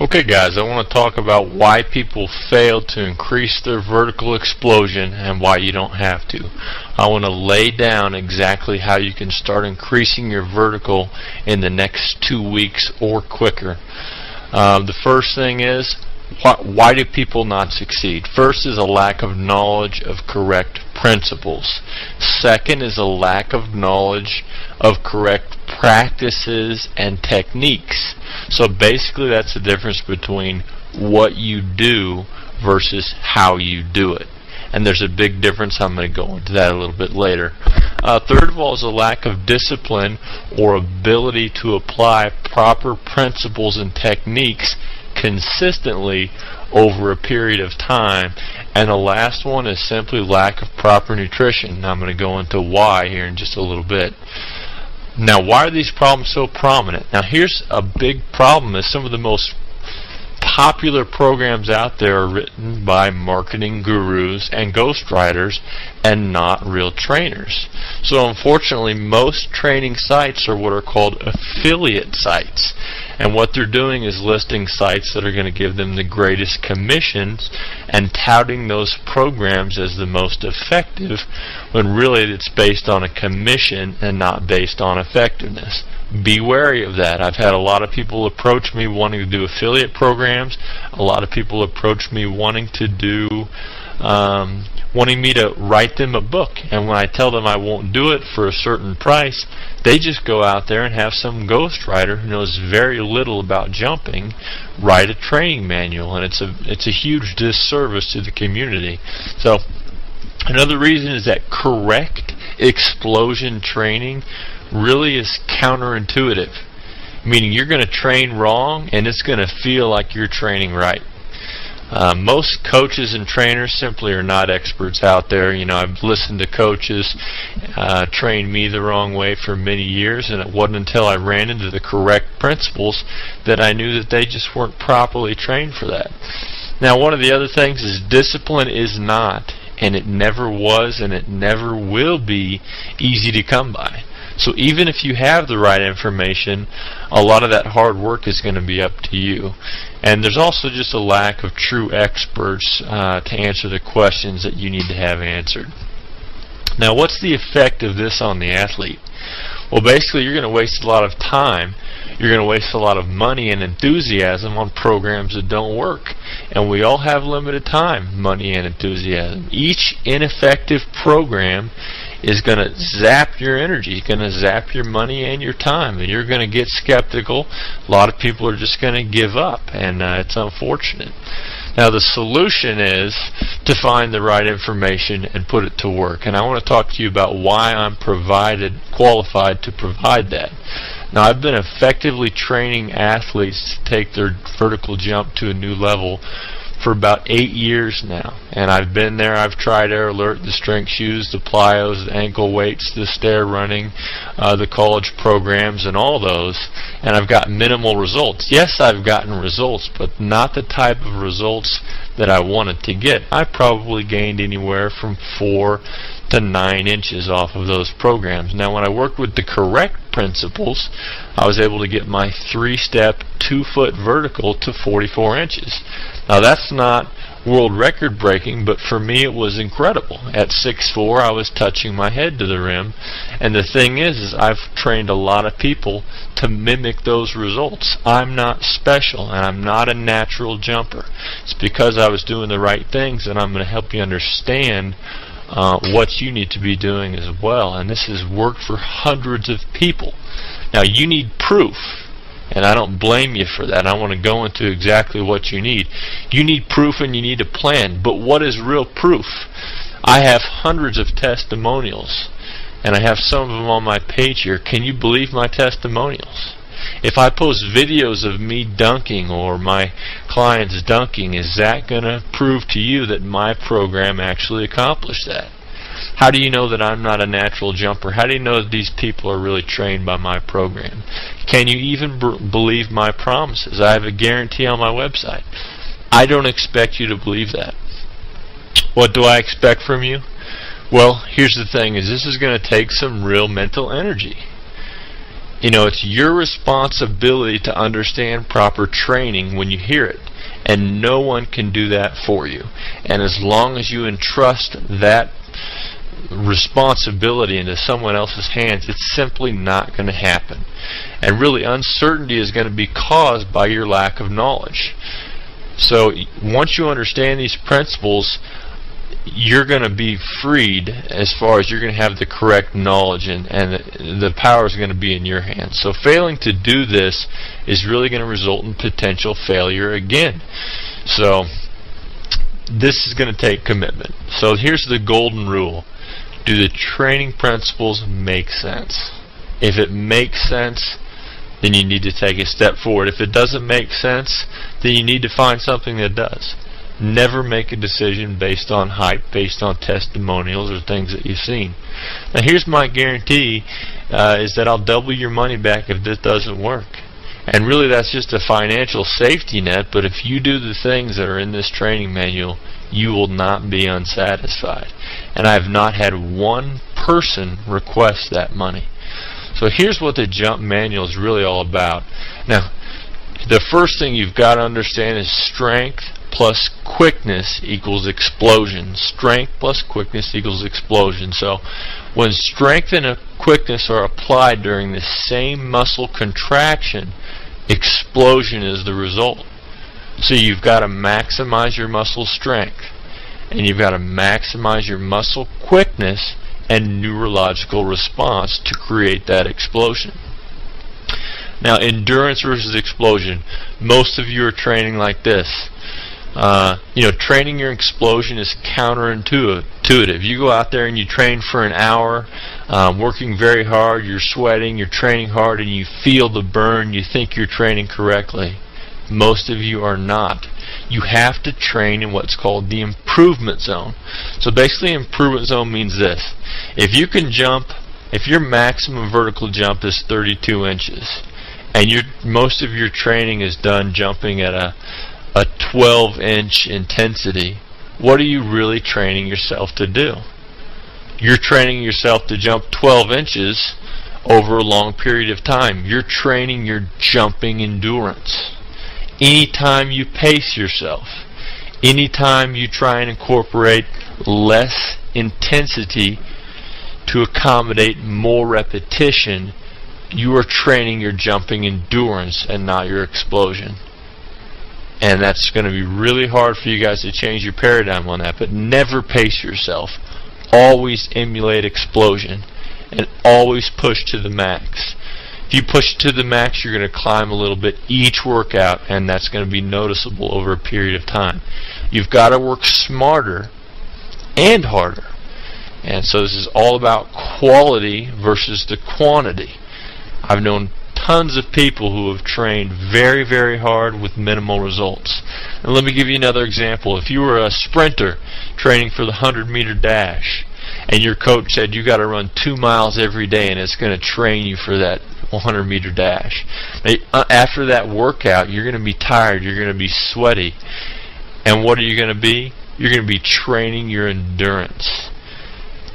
Okay guys, I want to talk about why people fail to increase their vertical explosion and why you don't have to. I want to lay down exactly how you can start increasing your vertical in the next 2 weeks or quicker. The first thing is, why do people not succeed? First is a lack of knowledge of correct principles. Second is a lack of knowledge of correct practices and techniques. So basically that's the difference between what you do versus how you do it. And there's a big difference. I'm going to go into that a little bit later. Third of all is a lack of discipline or ability to apply proper principles and techniques consistently over a period of time. And the last one is simply lack of proper nutrition. Now I'm going to go into why here in just a little bit. Now, why are these problems so prominent? Now, here's a big problem: is some of the most popular programs out there are written by marketing gurus and ghostwriters and not real trainers. So unfortunately, most training sites are what are called affiliate sites, and what they're doing is listing sites that are going to give them the greatest commissions and touting those programs as the most effective, when really it's based on a commission and not based on effectiveness. Be wary of that. I've had a lot of people approach me wanting to do affiliate programs. A lot of people approach me wanting to do wanting me to write them a book, and when I tell them I won't do it for a certain price, they just go out there and have some ghostwriter who knows very little about jumping write a training manual, and it's a huge disservice to the community. So another reason is that correct explosion training really is counterintuitive, meaning you're going to train wrong and it's going to feel like you're training right. Most coaches and trainers simply are not experts out there. You know, I've listened to coaches train me the wrong way for many years, and it wasn't until I ran into the correct principles that I knew that they just weren't properly trained for that. Now, one of the other things is discipline is not, and it never was, and it never will be easy to come by. So even if you have the right information, a lot of that hard work is going to be up to you. And there's also just a lack of true experts to answer the questions that you need to have answered. Now, what's the effect of this on the athlete? Well, basically you're going to waste a lot of time. You're going to waste a lot of money and enthusiasm on programs that don't work. And we all have limited time, money, and enthusiasm. Each ineffective program is going to zap your energy, it's going to zap your money and your time, and you're going to get skeptical. A lot of people are just going to give up, and it's unfortunate. Now, the solution is to find the right information and put it to work, and I want to talk to you about why I'm qualified to provide that. Now, I've been effectively training athletes to take their vertical jump to a new level for about 8 years now, and I've been there. I've tried Air Alert, the strength shoes, the plyos, the ankle weights, the stair running, the college programs, and all those, and I've got minimal results. Yes, I've gotten results, but not the type of results that I wanted to get. I probably gained anywhere from 4 to 9 inches off of those programs. Now, when I worked with the correct principles, I was able to get my 3-step 2-foot vertical to 44 inches. Now, that's not world record breaking, but for me it was incredible. At 6'4", I was touching my head to the rim, and the thing is I've trained a lot of people to mimic those results. I'm not special, and I'm not a natural jumper. It's because I was doing the right things, and I'm going to help you understand what you need to be doing as well. And this has worked for hundreds of people. Now, you need proof, and I don't blame you for that. I want to go into exactly what you need. You need proof and you need a plan. But what is real proof? I have hundreds of testimonials, and I have some of them on my page here. Can you believe my testimonials? If I post videos of me dunking or my clients dunking, is that going to prove to you that my program actually accomplished that? How do you know that I'm not a natural jumper? How do you know that these people are really trained by my program? Can you even believe my promises? I have a guarantee on my website. I don't expect you to believe that. What do I expect from you? Well, here's the thing: is this is going to take some real mental energy. It's your responsibility to understand proper training when you hear it, and no one can do that for you. And as long as you entrust that responsibility into someone else's hands, it's simply not going to happen. And really, uncertainty is going to be caused by your lack of knowledge. So once you understand these principles, you're going to be freed as far as you're going to have the correct knowledge, and the power is going to be in your hands. So failing to do this is really going to result in potential failure again. So this is going to take commitment. So here's the golden rule. Do the training principles make sense? If it makes sense, then you need to take a step forward. If it doesn't make sense, then you need to find something that does. Never make a decision based on hype, based on testimonials or things that you've seen. Now here's my guarantee, is that I'll double your money back if this doesn't work. And really that's just a financial safety net, but if you do the things that are in this training manual, you will not be unsatisfied. And I have not had one person request that money. So here's what the jump manual is really all about. Now, the first thing you've got to understand is strength plus quickness equals explosion. Strength plus quickness equals explosion. So when strength and quickness are applied during the same muscle contraction, explosion is the result. So you've got to maximize your muscle strength, and you've got to maximize your muscle quickness and neurological response to create that explosion. Now, endurance versus explosion. Most of you are training like this. Training your explosion is counterintuitive. You go out there and you train for an hour, working very hard, you're sweating, you're training hard, and you feel the burn, you think you're training correctly. Most of you are not. You have to train in what's called the improvement zone. So basically, improvement zone means this. If you can jump, if your maximum vertical jump is 32 inches, and most of your training is done jumping at a 12-inch intensity, what are you really training yourself to do? You're training yourself to jump 12 inches over a long period of time. You're training your jumping endurance. Anytime you pace yourself, anytime you try and incorporate less intensity to accommodate more repetition, you are training your jumping endurance and not your explosion. And that's going to be really hard for you guys to change your paradigm on that. But never pace yourself. Always emulate explosion, and always push to the max. If you push to the max, you're going to climb a little bit each workout, and that's going to be noticeable over a period of time. You've got to work smarter and harder. And so this is all about quality versus the quantity. I've known tons of people who have trained very, very hard with minimal results. And let me give you another example. If you were a sprinter training for the 100-meter dash, and your coach said you got to run 2 miles every day and it's going to train you for that 100-meter dash. Now, after that workout, you're going to be tired, you're going to be sweaty. And what are you going to be? You're going to be training your endurance.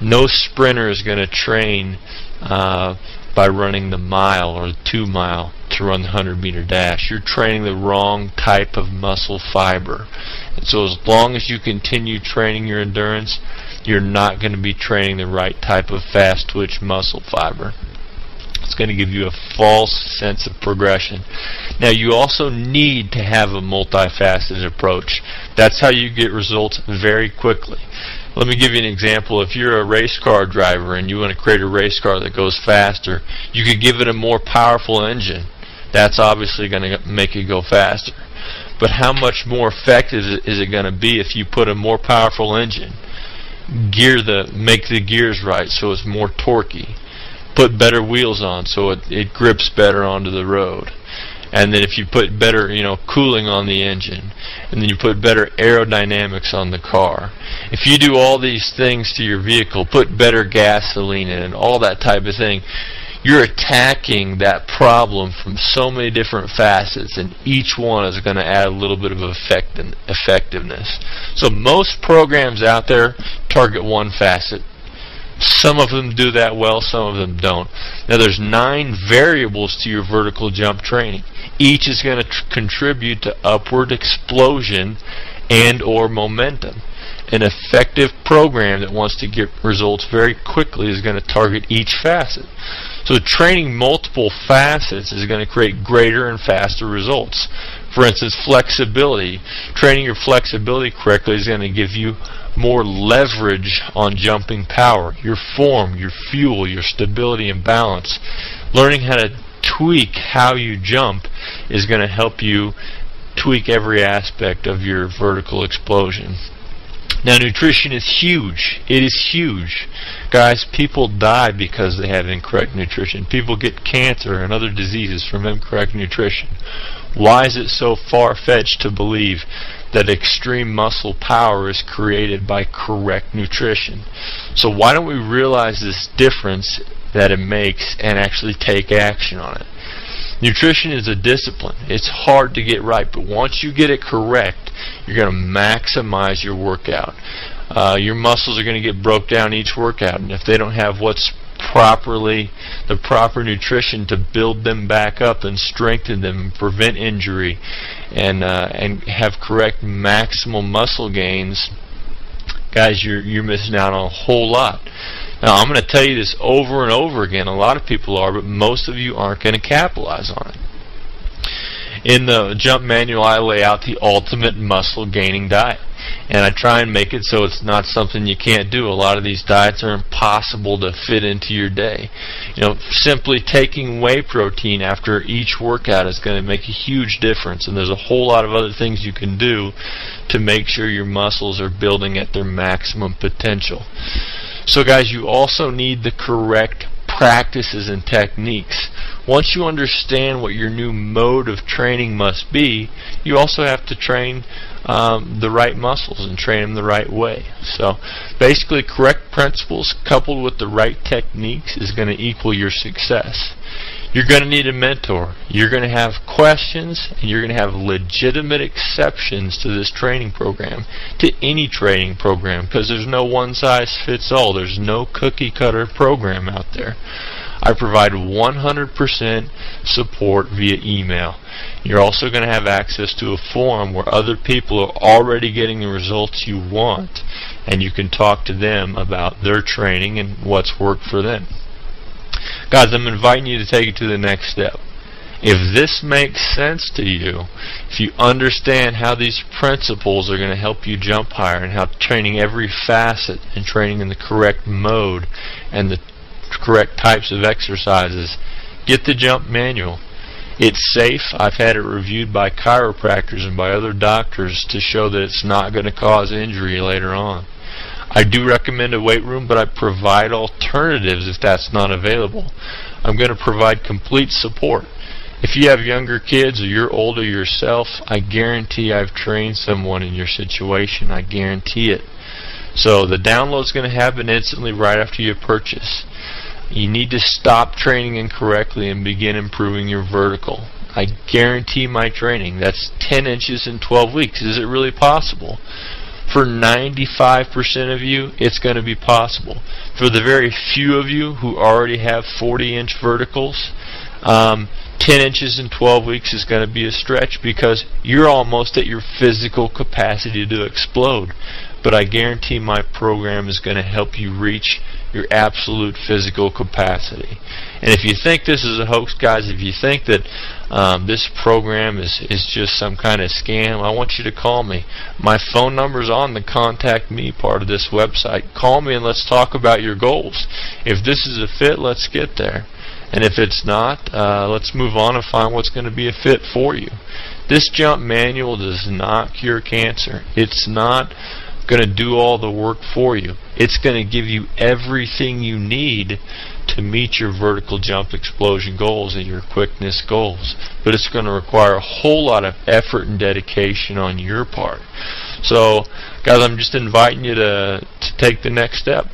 No sprinter is going to train by running the mile or the 2 mile to run the 100-meter dash. You're training the wrong type of muscle fiber. And so as long as you continue training your endurance, you're not going to be training the right type of fast twitch muscle fiber. It's going to give you a false sense of progression. Now, you also need to have a multifaceted approach. That's how you get results very quickly. Let me give you an example. If you're a race car driver and you want to create a race car that goes faster, you could give it a more powerful engine. That's obviously going to make it go faster. But how much more effective is it going to be if you put a more powerful engine? Make the gears right so it's more torquey. Put better wheels on so it grips better onto the road. And then if you put better, cooling on the engine, and then you put better aerodynamics on the car. If you do all these things to your vehicle, put better gasoline in it, all that type of thing, you're attacking that problem from so many different facets, and each one is going to add a little bit of effectiveness. So most programs out there target one facet. Some of them do that well, some of them don't. Now there's 9 variables to your vertical jump training. Each is going to contribute to upward explosion and or momentum. An effective program that wants to get results very quickly is going to target each facet. So training multiple facets is going to create greater and faster results. For instance, flexibility. Training your flexibility correctly is going to give you more leverage on jumping power, your form, your fuel, your stability and balance. Learning how to tweak how you jump is going to help you tweak every aspect of your vertical explosion. Now nutrition is huge. It is huge. Guys, people die because they have incorrect nutrition. People get cancer and other diseases from incorrect nutrition. Why is it so far-fetched to believe that extreme muscle power is created by correct nutrition? So why don't we realize this difference that it makes and actually take action on it? Nutrition is a discipline. It's hard to get right, but once you get it correct, you're going to maximize your workout. Your muscles are going to get broke down each workout, and if they don't have the proper nutrition to build them back up and strengthen them and prevent injury and have correct maximal muscle gains, guys, you're missing out on a whole lot. Now, I'm going to tell you this over and over again. A lot of people are, but most of you aren't going to capitalize on it. In the jump manual, I lay out the ultimate muscle gaining diet, and I try and make it so it's not something you can't do. A lot of these diets are impossible to fit into your day. Simply taking whey protein after each workout is going to make a huge difference, and there's a whole lot of other things you can do to make sure your muscles are building at their maximum potential. So guys, you also need the correct practices and techniques. Once you understand what your new mode of training must be, you also have to train the right muscles and train them the right way. So basically, correct principles coupled with the right techniques is going to equal your success. You're going to need a mentor. You're going to have questions, and you're going to have legitimate exceptions to this training program, to any training program, because there's no one-size-fits-all. There's no cookie-cutter program out there. I provide 100% support via email. You're also going to have access to a forum where other people are already getting the results you want, and you can talk to them about their training and what's worked for them. Guys, I'm inviting you to take it to the next step. If this makes sense to you, if you understand how these principles are going to help you jump higher, and how training every facet and training in the correct mode and the correct types of exercises, get the jump manual. It's safe. I've had it reviewed by chiropractors and by other doctors to show that it's not going to cause injury later on. I do recommend a weight room, but I provide alternatives if that's not available. I'm going to provide complete support. If you have younger kids or you're older yourself, I guarantee I've trained someone in your situation. I guarantee it. So the download is going to happen instantly right after you purchase. You need to stop training incorrectly and begin improving your vertical. I guarantee my training. That's 10 inches in 12 weeks. Is it really possible? For 95% of you, it's going to be possible. For the very few of you who already have 40-inch verticals, 10 inches in 12 weeks is going to be a stretch, because you're almost at your physical capacity to explode. But I guarantee my program is going to help you reach your absolute physical capacity. And if you think this is a hoax, guys, if you think that this program is just some kind of scam, I want you to call me. My phone number is on the contact me part of this website. Call me and let's talk about your goals. If this is a fit, let's get there. And if it's not, let's move on and find what's going to be a fit for you. This jump manual does not cure cancer. It's not going to do all the work for you. It's going to give you everything you need to meet your vertical jump explosion goals and your quickness goals. But it's going to require a whole lot of effort and dedication on your part. So, guys, I'm just inviting you to take the next step.